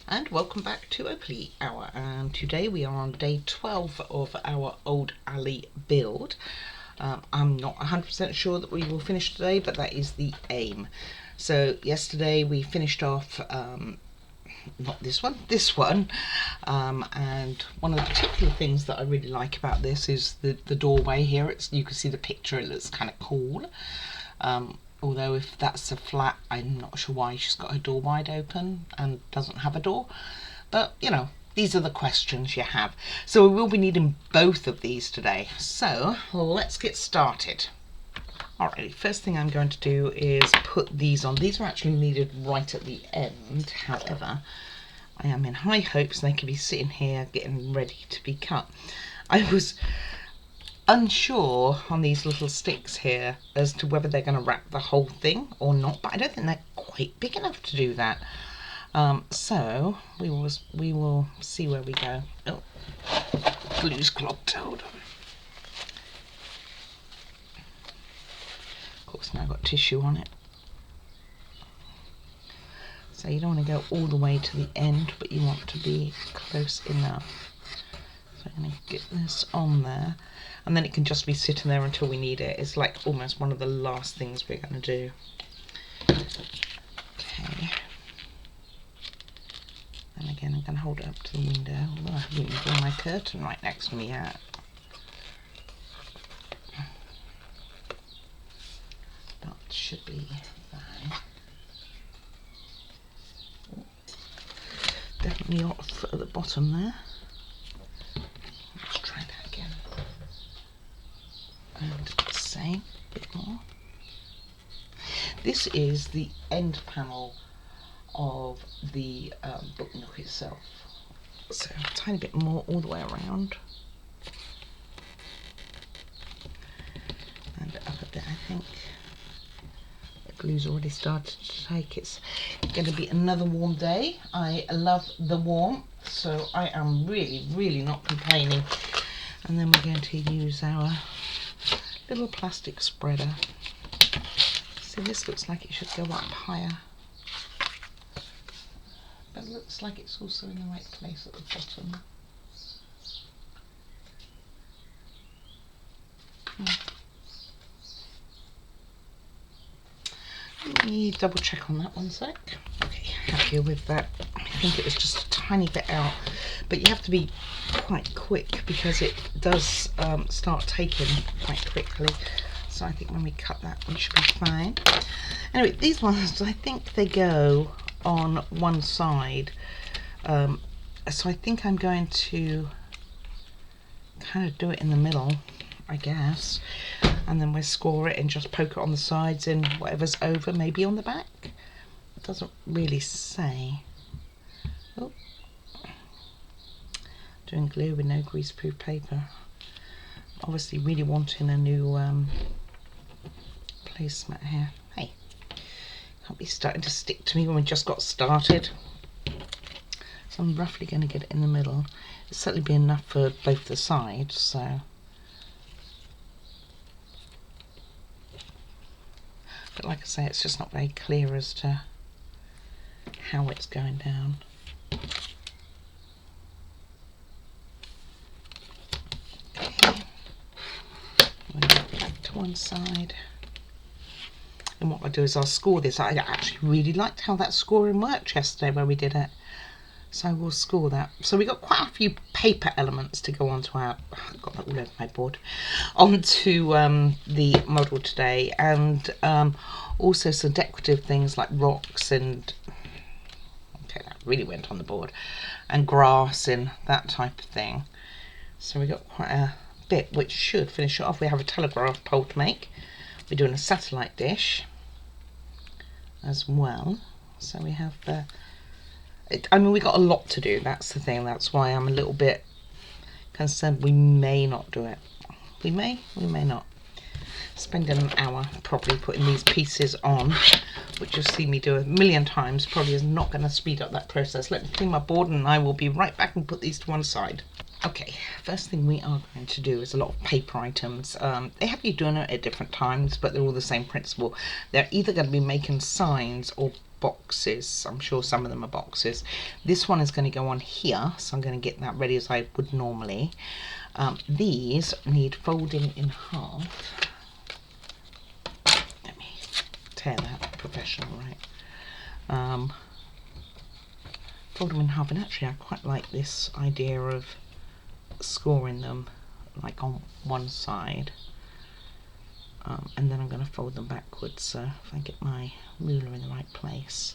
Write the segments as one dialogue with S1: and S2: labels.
S1: And welcome back to Oakley Hour, and today we are on day 12 of our Old Alley build. I'm not 100% sure that we will finish today, but that is the aim. So yesterday we finished off, not this one, and one of the particular things that I really like about this is the doorway here. You can see the picture, it looks kind of cool. Although if that's a flat, I'm not sure why she's got her door wide open and doesn't have a door. But, you know, these are the questions you have. So we will be needing both of these today. So let's get started. Alright, first thing I'm going to do is put these on. These are actually needed right at the end. However, I am in high hopes they can be sitting here getting ready to be cut. I was unsure on these little sticks here as to whether they're going to wrap the whole thing or not, but I don't think they're quite big enough to do that. So we will see where we go. Oh, glue's clogged. Hold on. Of course, now I've got tissue on it. So you don't want to go all the way to the end, but you want to be close enough. So I'm going to get this on there. And then it can just be sitting there until we need it. It's like almost one of the last things we're going to do. Okay. And again, I'm going to hold it up to the window. Although I haven't even got my curtain right next to me yet. That should be fine. Definitely off at the bottom there. Let's try that again. And same, a bit more. This is the end panel of the book nook itself. So a tiny bit more all the way around. And up a bit, I think. The glue's already started to take. It's going to be another warm day. I love the warmth, so I am really not complaining. And then we're going to use our little plastic spreader. So this looks like it should go up higher, but it looks like it's also in the right place at the bottom. Let me double check on that one sec. Okay, happier with that. I think it was just a tiny bit out, but you have to be quite quick because it does start taking quite quickly. So I think when we cut that, we should be fine. Anyway, these ones, I think they go on one side. So I think I'm going to kind of do it in the middle, I guess. And then we'll score it and just poke it on the sides and whatever's over, maybe on the back. It doesn't really say. Oh. Doing glue with no greaseproof paper. Obviously really wanting a new placemat here. Hey, can't be starting to stick to me when we just got started. So I'm roughly going to get it in the middle. It'll certainly be enough for both the sides, so. But like I say, it's just not very clear as to how it's going down. Okay. We'll go back to one side. And what I'll do is I'll score this. I actually really liked how that scoring worked yesterday when we did it. So we'll score that. So we got quite a few paper elements to go onto our, I've got that all over my board, onto the model today, and also some decorative things like rocks and, okay, that really went on the board, and grass and that type of thing. So we got quite a bit, which should finish it off. We have a telegraph pole to make. We're doing a satellite dish as well. So we have I mean, we got a lot to do, that's the thing. That's why I'm a little bit concerned we may not do it. We may not. Spending an hour probably putting these pieces on, which you'll see me do a million times, probably is not going to speed up that process. Let me clean my board and I will be right back and put these to one side. Okay, first thing we are going to do is a lot of paper items. They have you doing it at different times, but they're all the same principle. They're either going to be making signs or boxes. I'm sure some of them are boxes. This one is going to go on here, so I'm going to get that ready as I would normally. These need folding in half. Let me tear that, professional, right? Fold them in half, and actually I quite like this idea of scoring them like on one side. And then I'm going to fold them backwards, so if I get my ruler in the right place,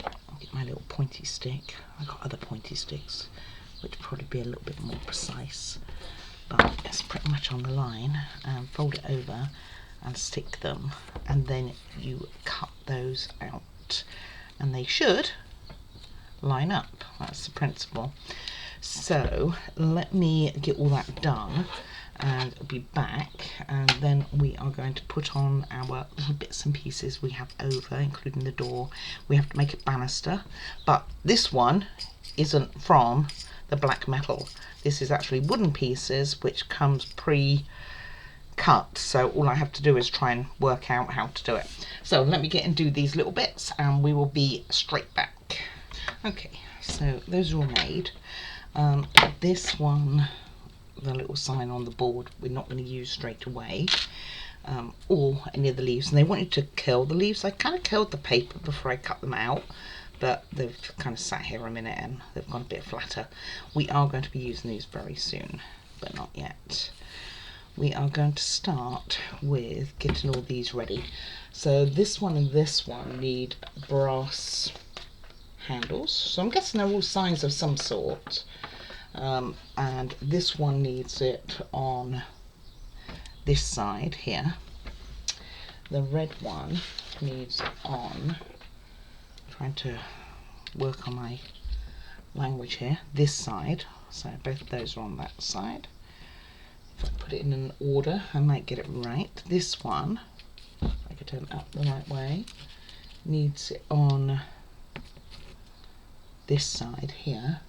S1: I'll get my little pointy stick. I've got other pointy sticks which would probably be a little bit more precise, but it's pretty much on the line, and fold it over and stick them, and then you cut those out and they should line up. That's the principle. So let me get all that done and be back, and then we are going to put on our little bits and pieces we have over, including the door. We have to make a banister, but this one isn't from the black metal. This is actually wooden pieces which comes pre-cut, so all I have to do is try and work out how to do it. So let me get and do these little bits and we will be straight back. Okay, so those are all made. This one, the little sign on the board, we're not going to use straight away, or any of the leaves, and they wanted to curl the leaves. I kind of curled the paper before I cut them out, but they've kind of sat here a minute and they've gone a bit flatter. We are going to be using these very soon, but not yet. We are going to start with getting all these ready. So this one and this one need brass handles, so I'm guessing they're all signs of some sort. And this one needs it on this side here. The red one needs it on, trying to work on my language here, this side. So both of those are on that side. If I put it in an order, I might get it right. This one, if I could turn it up the right way, needs it on this side here,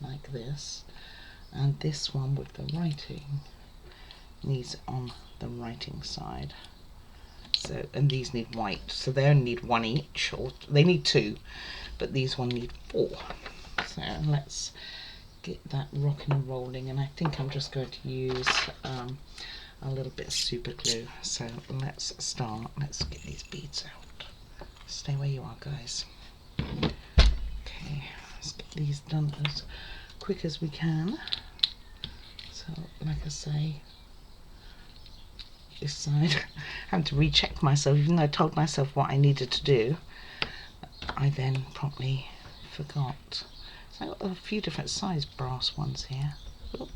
S1: like this. And this one with the writing needs it on the writing side. So, and these need white, so they only need one each, or they need two, but these one need 4. So let's get that rocking and rolling, and I think I'm just going to use a little bit of super glue. So let's start. Let's get these beads out. Stay where you are, guys. Okay, let's get these done as quick as we can. So like I say, this side, I had to recheck myself, even though I told myself what I needed to do. I then promptly forgot. So I've got a few different size brass ones here. Oop.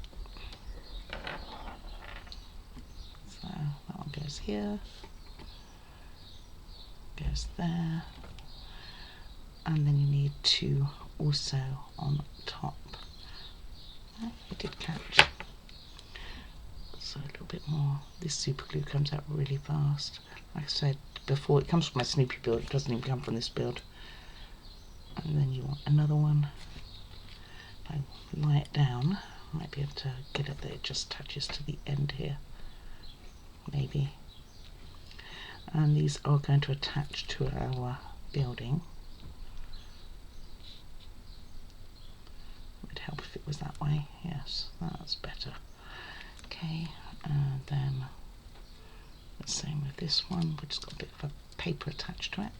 S1: So that one goes here, goes there, and then you need 2 also on top. Oh, it did catch. So a little bit more. This super glue comes out really fast. Like I said before, it comes from my Snoopy build, it doesn't even come from this build. And then you want another one. If I lie it down, I might be able to get it that it just touches to the end here. Maybe. And these are going to attach to our building. It would help if it was that way. Yes, that's better. Okay, and then the same with this one. We've just got a bit of a paper attached to it.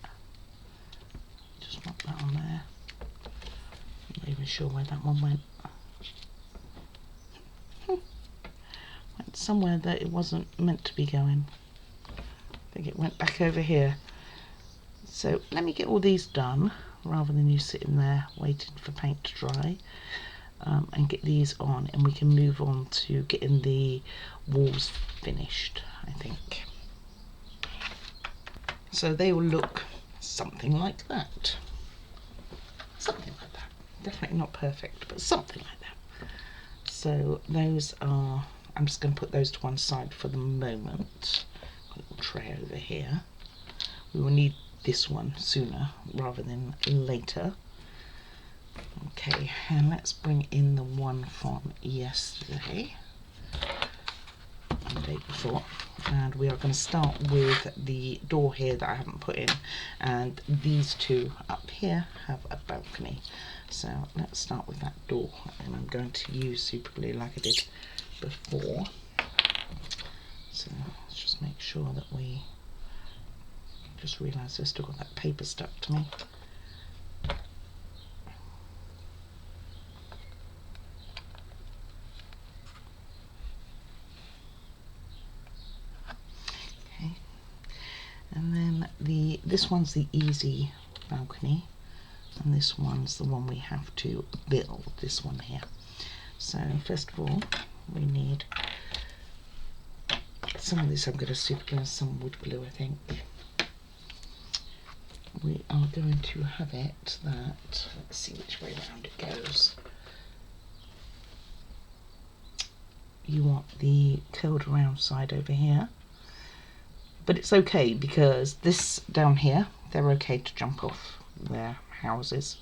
S1: Just want that on there. I'm not even sure where that one went. Went somewhere that it wasn't meant to be going. I think it went back over here. So let me get all these done rather than you sitting there waiting for paint to dry. And get these on, and we can move on to getting the walls finished, I think. So they will look something like that. Something like that. Definitely not perfect, but something like that. So those are, I'm just going to put those to one side for the moment. A little tray over here. We will need this one sooner rather than later. Okay, and let's bring in the one from yesterday. on the day before. And we are going to start with the door here that I haven't put in, and these two up here have a balcony. So let's start with that door, and I'm going to use super glue like I did before. So let's just make sure that we just realise I've still got that paper stuck to me. And then this one's the easy balcony, and this one's the one we have to build, this one here. So first of all, we need some of this. I'm going to super glue, some wood glue, I think. We are going to have it that, let's see which way around it goes. You want the curled around side over here. But it's okay because this down here, they're okay to jump off their houses.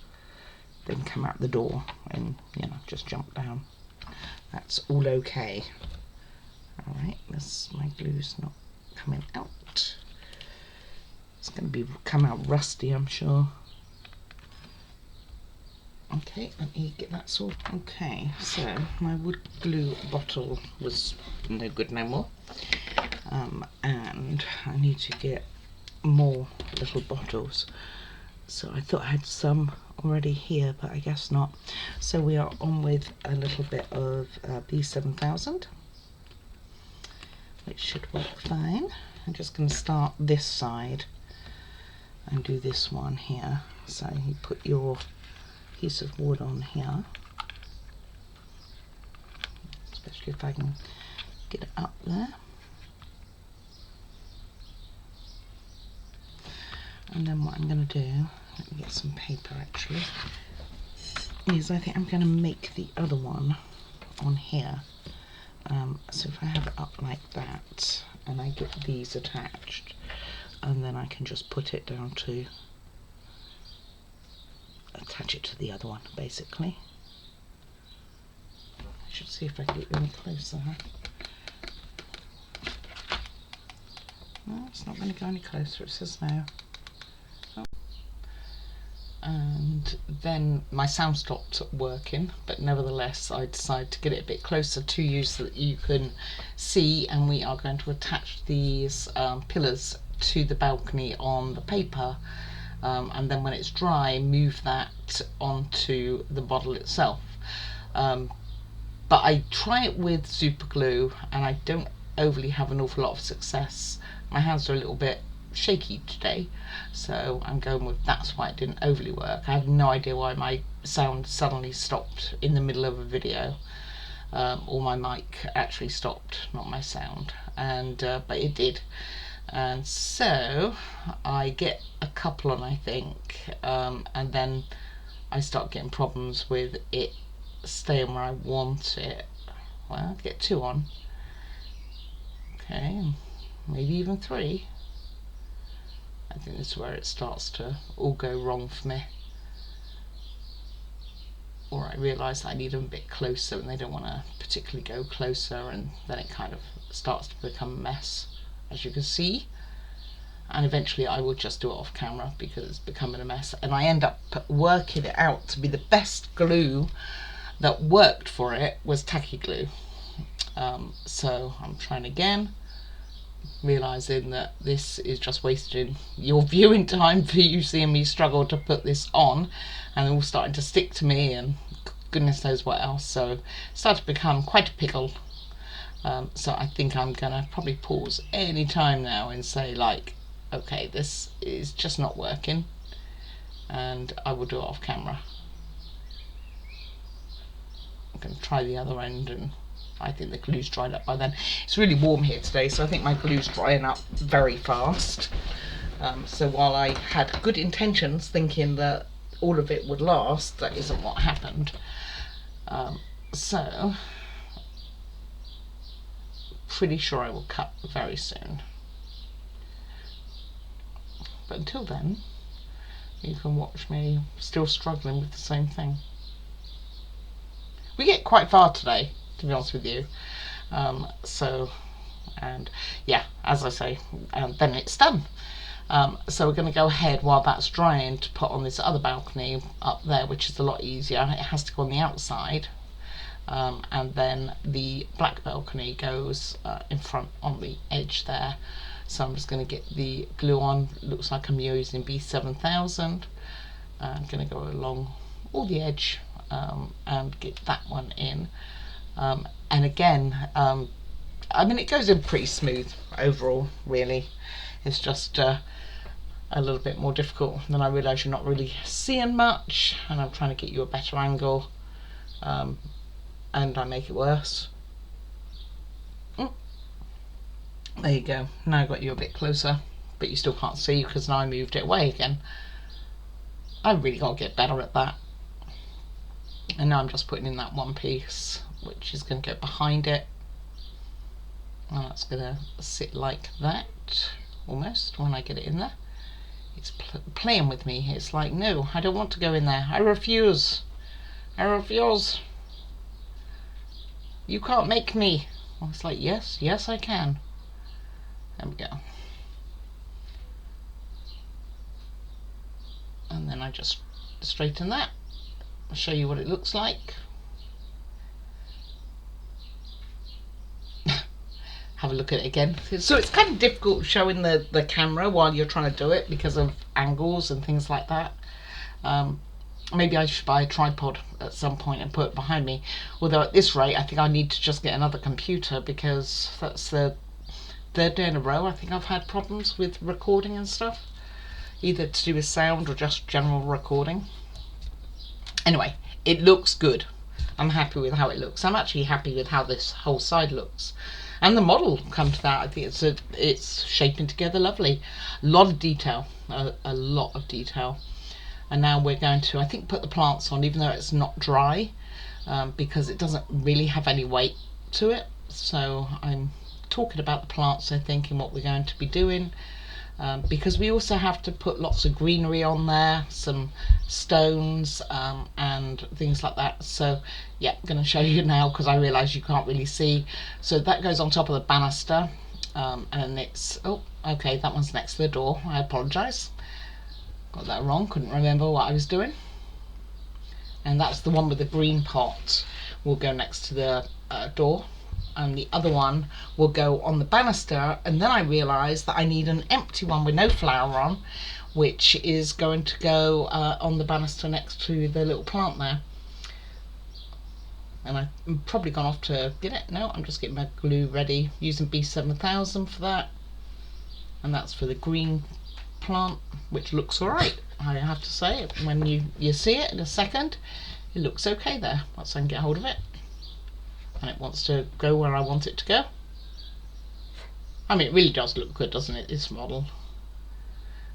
S1: They can come out the door and, you know, just jump down. That's all okay. Alright, my glue's not coming out. It's going to come out rusty, I'm sure. Okay, let me get that sorted. Okay, so my wood glue bottle was no good no more. And I need to get more little bottles. So I thought I had some already here, but I guess not. So we are on with a little bit of B7000, which should work fine. I'm just going to start this side and do this one here. So you put your piece of wood on here, especially if I can get it up there. And then what I'm going to do, let me get some paper actually, is I think I'm going to make the other one on here. So if I have it up like that, and I get these attached, and then I can just put it down to attach it to the other one, basically. I should see if I can get any closer. No, it's not going to go any closer, it says no. And then my sound stopped working, but nevertheless I decided to get it a bit closer to you so that you can see, and we are going to attach these pillars to the balcony on the paper, and then when it's dry move that onto the bottle itself. But I try it with super glue and I don't overly have an awful lot of success. My hands are a little bit shaky today, so I'm going with that's why it didn't overly work. I have no idea why my sound suddenly stopped in the middle of a video, or my mic actually stopped, not my sound, and but it did. And so I get a couple on, I think, and then I start getting problems with it staying where I want it. Well, I get 2 on, okay, maybe even 3. I think this is where it starts to all go wrong for me. Or I realise I need them a bit closer and they don't want to particularly go closer, and then it kind of starts to become a mess, as you can see. And eventually I will just do it off camera because it's becoming a mess, and I end up working it out to be the best glue that worked for it was tacky glue. So I'm trying again, realising that this is just wasting your viewing time for you seeing me struggle to put this on, and they're all starting to stick to me and goodness knows what else, so it started to become quite a pickle. So I think I'm gonna probably pause any time now and say, like, okay, this is just not working, and I will do it off camera. I'm going to try the other end, and I think the glue's dried up by then. It's really warm here today, so I think my glue's drying up very fast. So while I had good intentions thinking that all of it would last, that isn't what happened. So pretty sure I will cut very soon. But until then, you can watch me still struggling with the same thing. We get quite far today, to be honest with you. So and yeah, as I say, then it's done. So we're going to go ahead while that's drying to put on this other balcony up there, which is a lot easier. It has to go on the outside, and then the black balcony goes in front on the edge there. So I'm just going to get the glue on. Looks like I'm using B7000. I'm going to go along all the edge and get that one in. And again, I mean, it goes in pretty smooth overall, really. It's just a little bit more difficult. Then I realise you're not really seeing much, and I'm trying to get you a better angle, and I make it worse. There you go. Now I've got you a bit closer, but you still can't see because now I moved it away again. I really got to get better at that. And now I'm just putting in that one piece, which is going to go behind it. And that's going to sit like that, almost, when I get it in there. It's playing with me. It's like, no, I don't want to go in there. I refuse. I refuse. You can't make me. Well, it's like, yes, yes I can. There we go. And then I just straighten that. I'll show you what it looks like. Have a look at it again. So it's kind of difficult showing the camera while you're trying to do it because of angles and things like that. Maybe I should buy a tripod at some point and put it behind me. Although at this rate I think I need to just get another computer, because that's the third day in a row I think I've had problems with recording and stuff, either to do with sound or just general recording. Anyway, it looks good. I'm happy with how it looks. I'm actually happy with how this whole side looks. And the model come to that. I think it's shaping together lovely. A lot of detail, a lot of detail. And now we're going to, I think, put the plants on, even though it's not dry, because it doesn't really have any weight to it. So I'm talking about the plants, I think, and what we're going to be doing. Because we also have to put lots of greenery on there, some stones and things like that. So yeah, I'm going to show you now because I realise you can't really see. So that goes on top of the banister, and it's, oh okay, that one's next to the door. I apologise, got that wrong, couldn't remember what I was doing. And that's the one with the green pot, will go next to the door. And the other one will go on the banister, and then I realised that I need an empty one with no flower on, which is going to go on the banister next to the little plant there. And I've probably gone off to get it. No, I'm just getting my glue ready, using B7000 for that. And that's for the green plant, which looks alright, I have to say. When you see it in a second, it looks okay there, once I can get hold of it. And it wants to go where I want it to go. I mean, it really does look good, doesn't it, this model?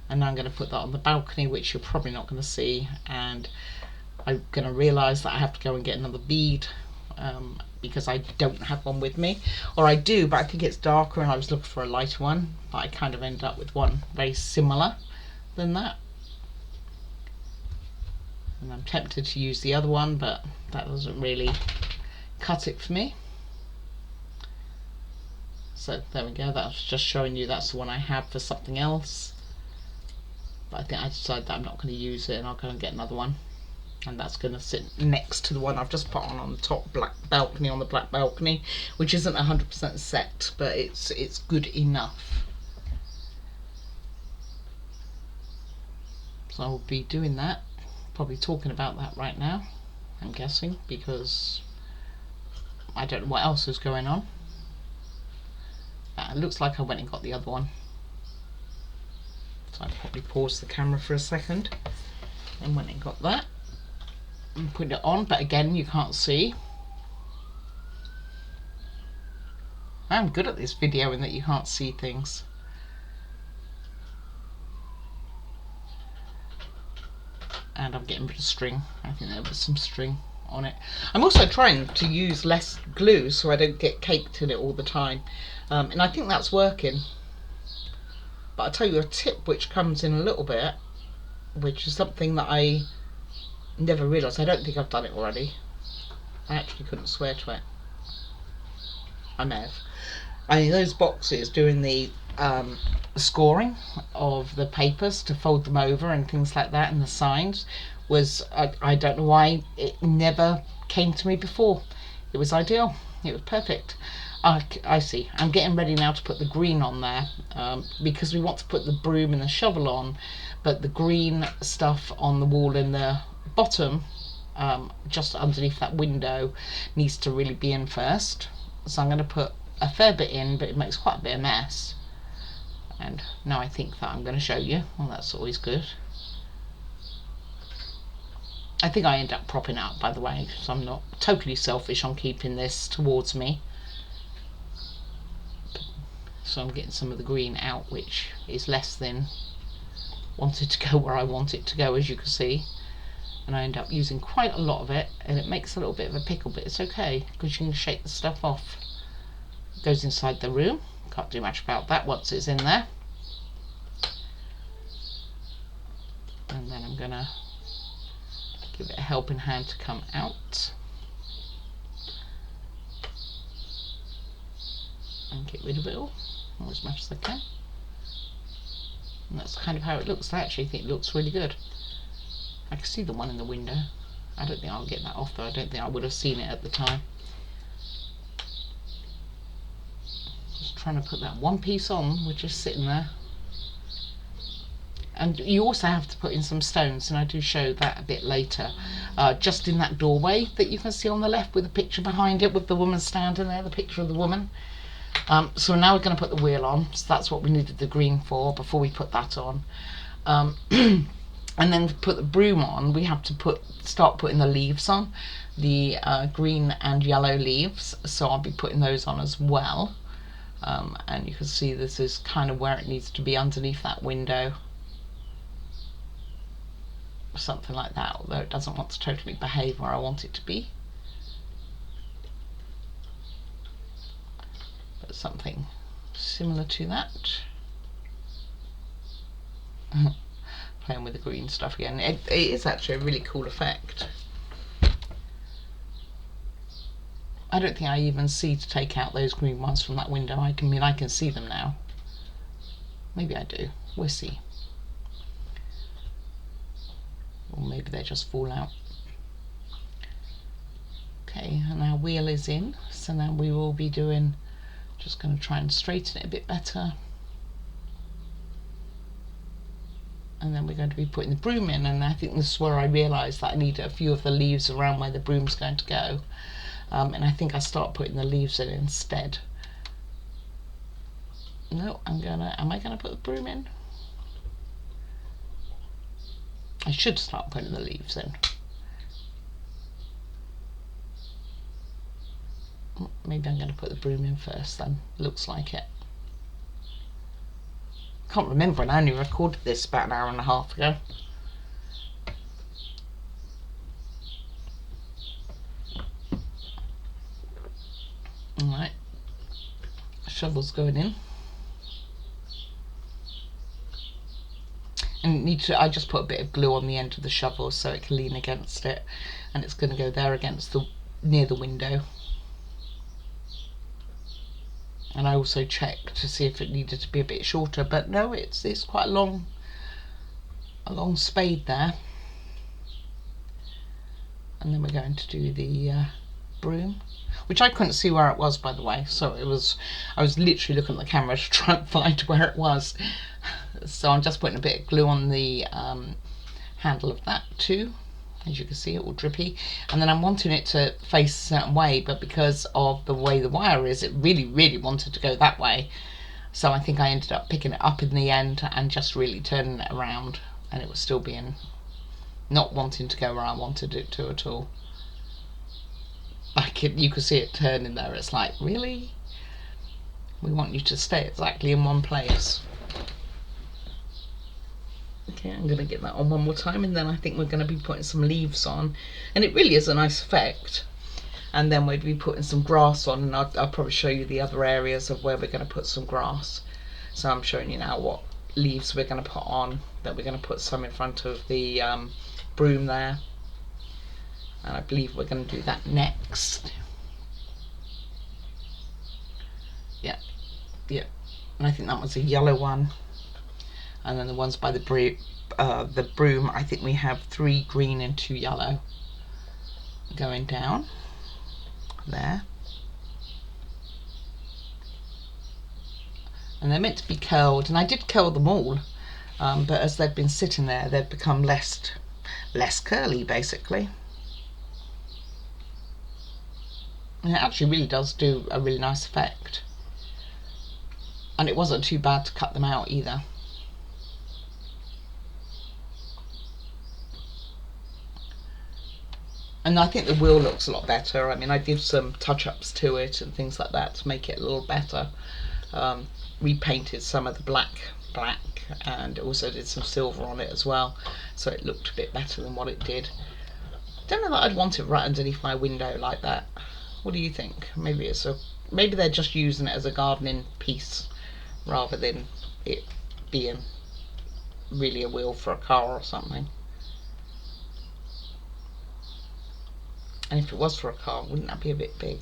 S1: And now I'm going to put that on the balcony, which you're probably not going to see, and I'm going to realise that I have to go and get another bead, because I don't have one with me. Or I do, but I think it's darker, and I was looking for a lighter one, but I kind of ended up with one very similar than that. And I'm tempted to use the other one, but that doesn't really cut it for me. So there we go, that's just showing you that's the one I have for something else, but I think I decided that I'm not going to use it, and I'll go and get another one, and that's going to sit next to the one I've just put on the top black balcony, on the black balcony, which isn't 100% set, but it's good enough. So I'll be doing that, probably talking about that right now, I'm guessing, because I don't know what else is going on. It looks like I went and got the other one. So I probably paused the camera for a second and went and got that and put it on, but again you can't see. I'm good at this video in that you can't see things. And I'm getting rid of string. I think there was some string on it. I'm also trying to use less glue so I don't get caked in it all the time, and I think that's working. But I'll tell you a tip which comes in a little bit, which is something that I never realised. I don't think I've done it already. I actually couldn't swear to it. I may have. those boxes doing the scoring of the papers to fold them over and things like that, and the signs was, I don't know why it never came to me before. It was ideal. It was perfect. I see. I'm getting ready now to put the green on there, because we want to put the broom and the shovel on, but the green stuff on the wall in the bottom, just underneath that window, needs to really be in first. So I'm going to put a fair bit in, but it makes quite a bit of mess. And now I think that I'm going to show you. Well, that's always good. I think I end up propping it up, by the way, because I'm not totally selfish on keeping this towards me. So I'm getting some of the green out, which is less than wanted to go where I want it to go, as you can see. And I end up using quite a lot of it, and it makes a little bit of a pickle, but it's okay because you can shake the stuff off. It goes inside the room. Can't do much about that once it's in there. And then I'm gonna give it a helping hand to come out and get rid of it all as much as I can. And that's kind of how it looks. I actually think it looks really good. I can see the one in the window. I don't think I'll get that off though. I don't think I would have seen it at the time. Just trying to put that one piece on, which is sitting there. And you also have to put in some stones, and I do show that a bit later. Just in that doorway that you can see on the left with a picture behind it with the woman standing there, the picture of the woman. So now we're going to put the wheel on. So that's what we needed the green for before we put that on. And then to put the broom on, we have to start putting the leaves on, the green and yellow leaves. So I'll be putting those on as well. And you can see this is kind of where it needs to be, underneath that window. Something like that, although it doesn't want to totally behave where I want it to be. But something similar to that. Playing with the green stuff again. It is actually a really cool effect. I don't think I even see to take out those green ones from that window. I can see them now. Maybe I do. We'll see. Or maybe they just fall out. Okay, and our wheel is in, so now we will be doing, just going to try and straighten it a bit better. And then we're going to be putting the broom in, and I think this is where I realised that I need a few of the leaves around where the broom's going to go. And I think I start putting the leaves in instead. No, am I gonna put the broom in? I should start putting the leaves in. Maybe I'm going to put the broom in first then. Looks like it. Can't remember, and I only recorded this about an hour and a half ago. Alright. Shovel's going in. And I just put a bit of glue on the end of the shovel so it can lean against it, and it's going to go there against near the window. And I also checked to see if it needed to be a bit shorter, but no, it's quite a long spade there. And then we're going to do the broom, which I couldn't see where it was, by the way. So I was literally looking at the camera to try and find where it was. So I'm just putting a bit of glue on the handle of that too. As you can see, it all drippy. And then I'm wanting it to face a certain way, but because of the way the wire is, it really, really wanted to go that way. So I think I ended up picking it up in the end and just really turning it around, and it was still being not wanting to go where I wanted it to at all. You could see it turning there. It's like, really? We want you to stay exactly in one place. Okay, I'm going to get that on one more time, and then I think we're going to be putting some leaves on, and it really is a nice effect. And then we'll be putting some grass on, and I'll probably show you the other areas of where we're going to put some grass. So I'm showing you now what leaves we're going to put on. That we're going to put some in front of the broom there, and I believe we're going to do that next. Yeah, Yeah, and I think that was a yellow one. And then the ones by the broom, I think we have 3 green and 2 yellow going down there. And they're meant to be curled, and I did curl them all, but as they've been sitting there, they've become less curly, basically. And it actually really does do a really nice effect. And it wasn't too bad to cut them out either. And I think the wheel looks a lot better. I mean, I did some touch-ups to it and things like that to make it a little better. Repainted some of the black, and also did some silver on it as well, so it looked a bit better than what it did. Don't know that I'd want it right underneath my window like that. What do you think? Maybe they're just using it as a gardening piece rather than it being really a wheel for a car or something. And if it was for a car, wouldn't that be a bit big?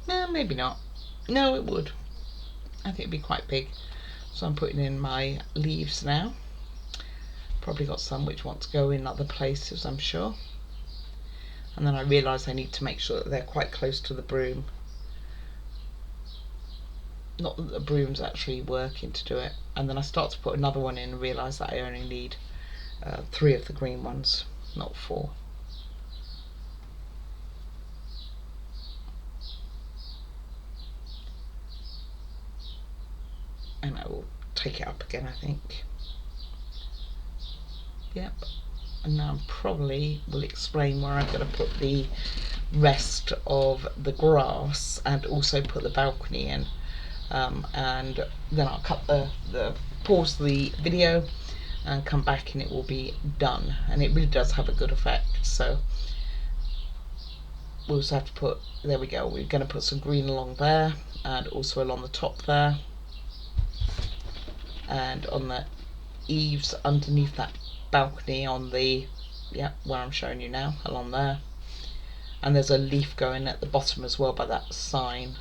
S1: No, maybe not. No, it would. I think it'd be quite big. So I'm putting in my leaves now. Probably got some which want to go in other places, I'm sure. And then I realise I need to make sure that they're quite close to the broom. Not that the broom's actually working to do it. And then I start to put another one in and realise that I only need 3 of the green ones, not 4. And I will take it up again, I think. Yep. And now I probably will explain where I'm going to put the rest of the grass and also put the balcony in. And then I'll cut pause the video and come back and it will be done. And it really does have a good effect. So we also have to put, there we go, we're going to put some green along there and also along the top there. And on the eaves underneath that balcony on the, where I'm showing you now, along there. And there's a leaf going at the bottom as well by that sign.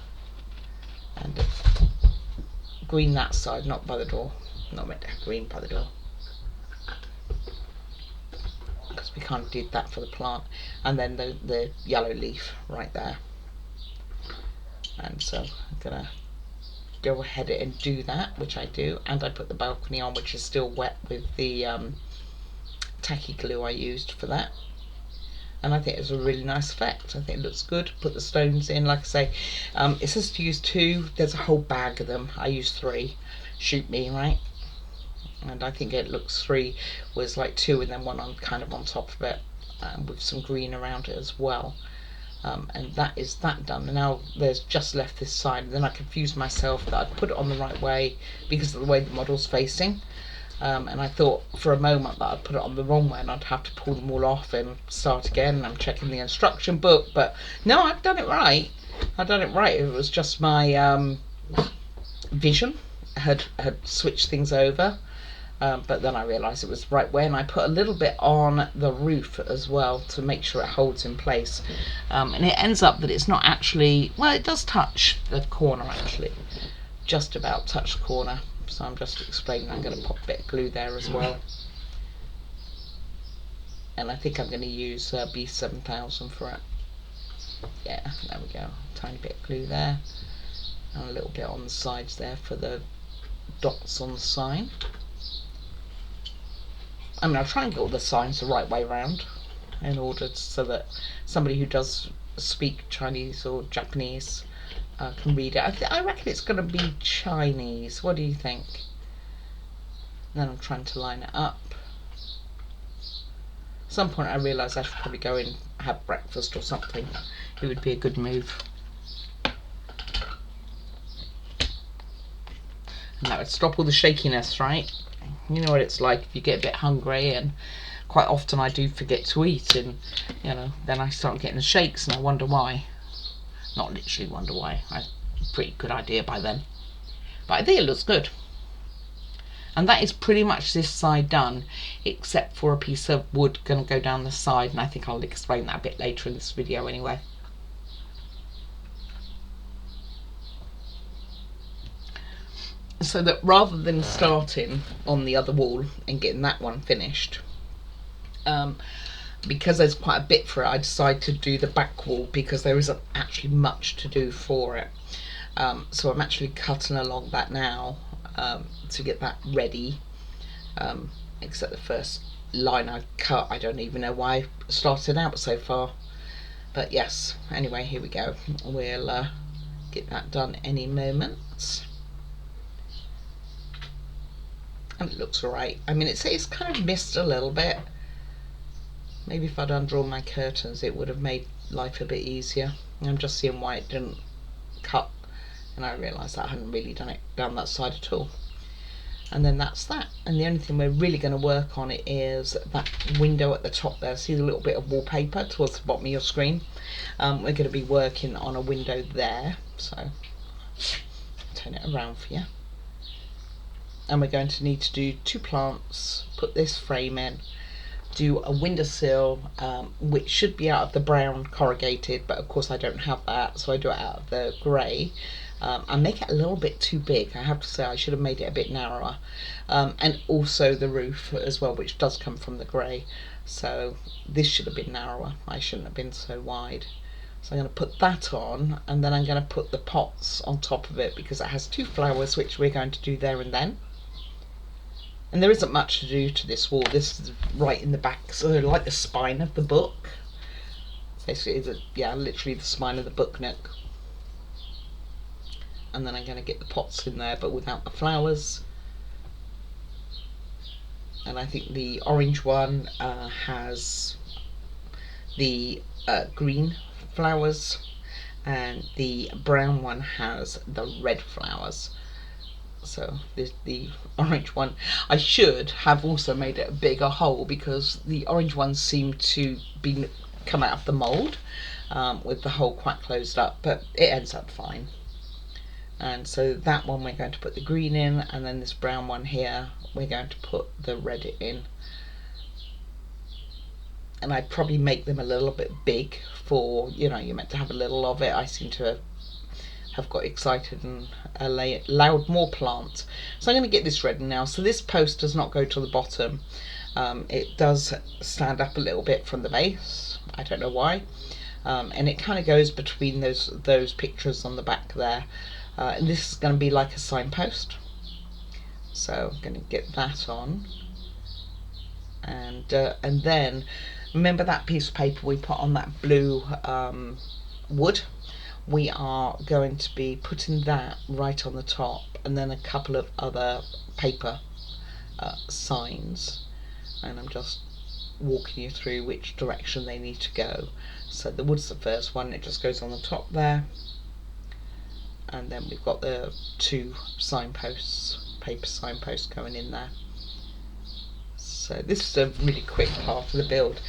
S1: And green that side, not by the door. Not meant to have green by the door. Because we kind of did that for the plant. And then the yellow leaf right there. And so I'm going to go ahead and do that, which I do, and I put the balcony on, which is still wet with the tacky glue I used for that, and I think it's a really nice effect. I think it looks good. Put the stones in, like I say, it says to use 2, there's a whole bag of them. I used 3, shoot me, right? And I think it looks 3 was like 2 and then 1 on kind of on top of it, with some green around it as well. And that is that done. And now there's just left this side, and then I confused myself that I'd put it on the right way because of the way the model's facing, and I thought for a moment that I'd put it on the wrong way and I'd have to pull them all off and start again, and I'm checking the instruction book, but no, I've done it right. It was just my vision had switched things over. But then I realised it was the right way, and I put a little bit on the roof as well to make sure it holds in place. And it ends up that it's not actually, well, it does touch the corner actually, just about touch the corner. So I'm just explaining, I'm going to pop a bit of glue there as well. And I think I'm going to use B7000 for it. Yeah, there we go. Tiny bit of glue there, and a little bit on the sides there for the dots on the sign. I mean, I'll try and get all the signs the right way around in order so that somebody who does speak Chinese or Japanese can read it. I reckon it's going to be Chinese. What do you think? And then I'm trying to line it up. At some point I realised I should probably go and have breakfast or something. It would be a good move. And that would stop all the shakiness, right? You know what it's like if you get a bit hungry, and quite often I do forget to eat, and you know, then I start getting the shakes and I wonder why. Not literally wonder why. I have a pretty good idea by then. But I think it looks good. And that is pretty much this side done, except for a piece of wood going to go down the side, and I think I'll explain that a bit later in this video anyway. So that rather than starting on the other wall and getting that one finished, because there's quite a bit for it, I decided to do the back wall because there isn't actually much to do for it. So I'm actually cutting along that now to get that ready, except the first line I cut, I don't even know why I started out so far. But yes, anyway, here we go. We'll get that done any moment. And it looks alright. I mean, it's kind of missed a little bit. Maybe if I'd undrawn my curtains, it would have made life a bit easier. I'm just seeing why it didn't cut, and I realised that I hadn't really done it down that side at all. And then that's that. And the only thing we're really going to work on it is that window at the top there. See the little bit of wallpaper towards the bottom of your screen? We're going to be working on a window there. So turn it around for you. And we're going to need to do 2 plants, put this frame in, do a windowsill, which should be out of the brown corrugated, but of course I don't have that, so I do it out of the grey. I make it a little bit too big, I have to say. I should have made it a bit narrower. And also the roof as well, which does come from the grey. So this should have been narrower, I shouldn't have been so wide. So I'm going to put that on, and then I'm going to put the pots on top of it because it has 2 flowers, which we're going to do there and then. And there isn't much to do to this wall. This is right in the back, so like the spine of the book. Basically, yeah, literally the spine of the book Nook. And then I'm going to get the pots in there, but without the flowers. And I think the orange one has the green flowers, and the brown one has the red flowers. So the orange one, I should have also made it a bigger hole because the orange ones seem to be come out of the mould with the hole quite closed up, but it ends up fine. And so that one we're going to put the green in, and then this brown one here we're going to put the red in. And I'd probably make them a little bit big for, you know, you're meant to have a little of it. I seem to have got excited and allowed more plants. So I'm going to get this ready now. So this post does not go to the bottom. It does stand up a little bit from the base. I don't know why. And it kind of goes between those pictures on the back there. And this is going to be like a signpost. So I'm going to get that on. And then remember that piece of paper we put on that blue wood? We are going to be putting that right on the top, and then a couple of other paper signs, and I'm just walking you through which direction they need to go. So the wood's the first one, it just goes on the top there, and then we've got the 2 signposts, paper signposts going in there. So this is a really quick part of the build.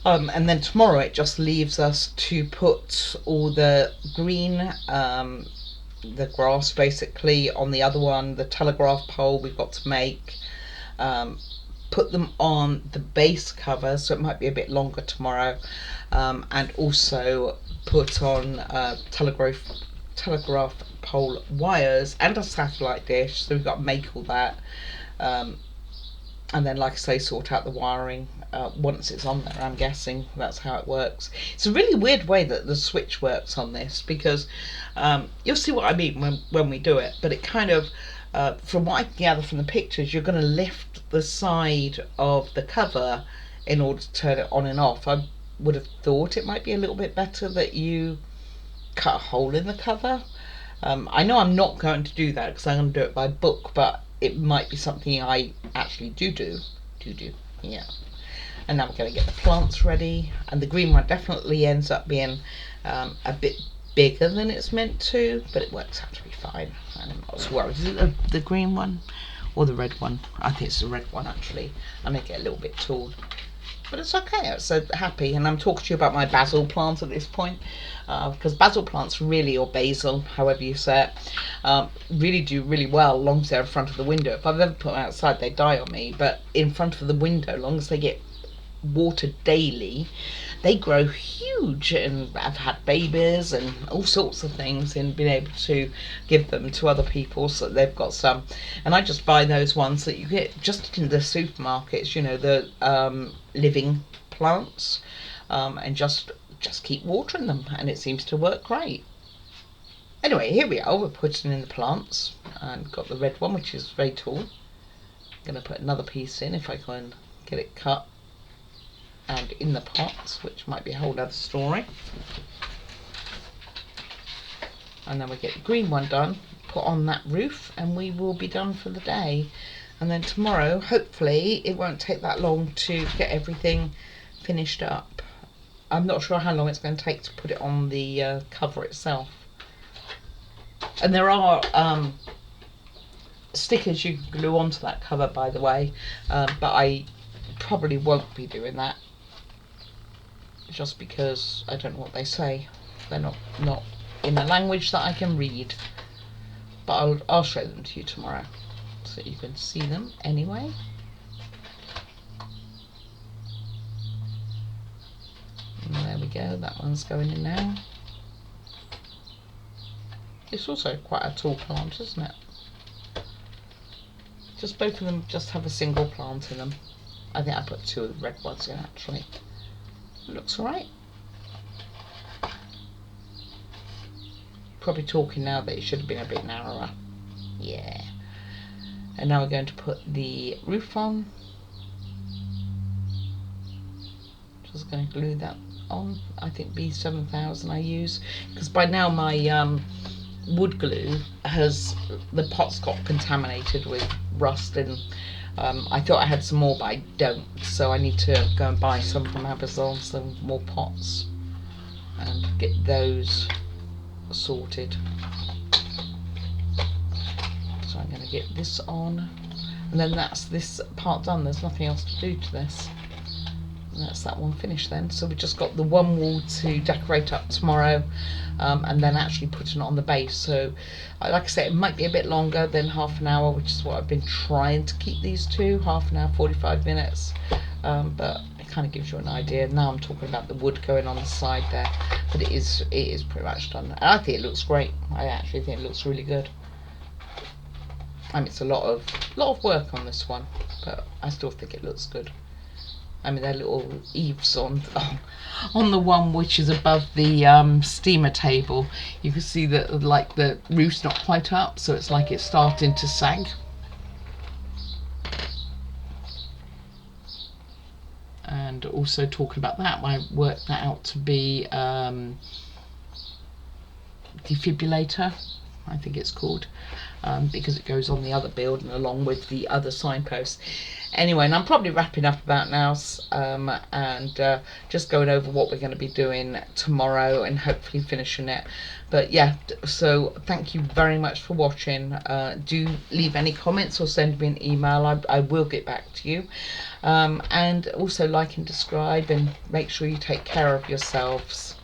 S1: And then tomorrow it just leaves us to put all the green, the grass basically, on the other one, the telegraph pole we've got to make, put them on the base cover, so it might be a bit longer tomorrow, and also put on telegraph pole wires and a satellite dish, so we've got to make all that. And then, like I say, sort out the wiring once it's on there. I'm guessing that's how it works. It's a really weird way that the switch works on this, because you'll see what I mean when we do it, but it kind of, from what I can gather from the pictures, you're going to lift the side of the cover in order to turn it on and off. I would have thought it might be a little bit better that you cut a hole in the cover. I know I'm not going to do that because I'm going to do it by book, but it might be something I actually do. Yeah. And now we're going to get the plants ready, and the green one definitely ends up being a bit bigger than it's meant to, but it works out to be fine. I'm not so worried. Is it the green one or the red one? I think it's the red one actually. I make it a little bit tall, but it's okay. I'm so happy. And I'm talking to you about my basil plant at this point, because basil plants really, or basil, however you say it, really do really well as long as they're in front of the window. If I've ever put them outside, they die on me, but in front of the window, as long as they get watered daily, they grow huge and have had babies and all sorts of things, and been able to give them to other people so they've got some. And I just buy those ones that you get just in the supermarkets, you know, the living plants, and just keep watering them, and it seems to work great. Anyway, here we are, we're putting in the plants, and got the red one, which is very tall. I'm going to put another piece in if I can get it cut and in the pots, which might be a whole other story. And then we get the green one done, put on that roof, and we will be done for the day. And then tomorrow, hopefully, it won't take that long to get everything finished up. I'm not sure how long it's going to take to put it on the cover itself. And there are stickers you can glue onto that cover, by the way, but I probably won't be doing that, just because I don't know what they say. They're not in a language that I can read, but I'll show them to you tomorrow so you can see them anyway. And there we go, that one's going in now. It's also quite a tall plant, isn't it? Just both of them just have a single plant in them. I think I put two of the red ones in actually. It looks alright. Probably talking now that it should have been a bit narrower. Yeah. And now we're going to put the roof on. Just going to glue that on. I think B7000 I use, because by now my wood glue the pot's got contaminated with rust, and I thought I had some more, but I don't, so I need to go and buy some from Amazon, some more pots, and get those sorted. So I'm going to get this on, and then that's this part done. There's nothing else to do to this. And that's that one finished then. So we've just got the one wall to decorate up tomorrow, and then actually putting it on the base. So like I say, it might be a bit longer than half an hour, which is what I've been trying to keep these to, half an hour, 45 minutes, but it kind of gives you an idea. Now I'm talking about the wood going on the side there, but it is pretty much done, and I think it looks great. I actually think it looks really good. I mean, it's a lot of work on this one, but I still think it looks good. I mean, they're little eaves on the one which is above the steamer table. You can see that like the roof's not quite up, so it's like it's starting to sag. And also talking about that, I worked that out to be defibrillator, I think it's called, because it goes on the other building along with the other signposts. Anyway, and I'm probably wrapping up about now, and just going over what we're going to be doing tomorrow and hopefully finishing it. But yeah, so thank you very much for watching. Do leave any comments or send me an email. I will get back to you. And also like and subscribe, and make sure you take care of yourselves.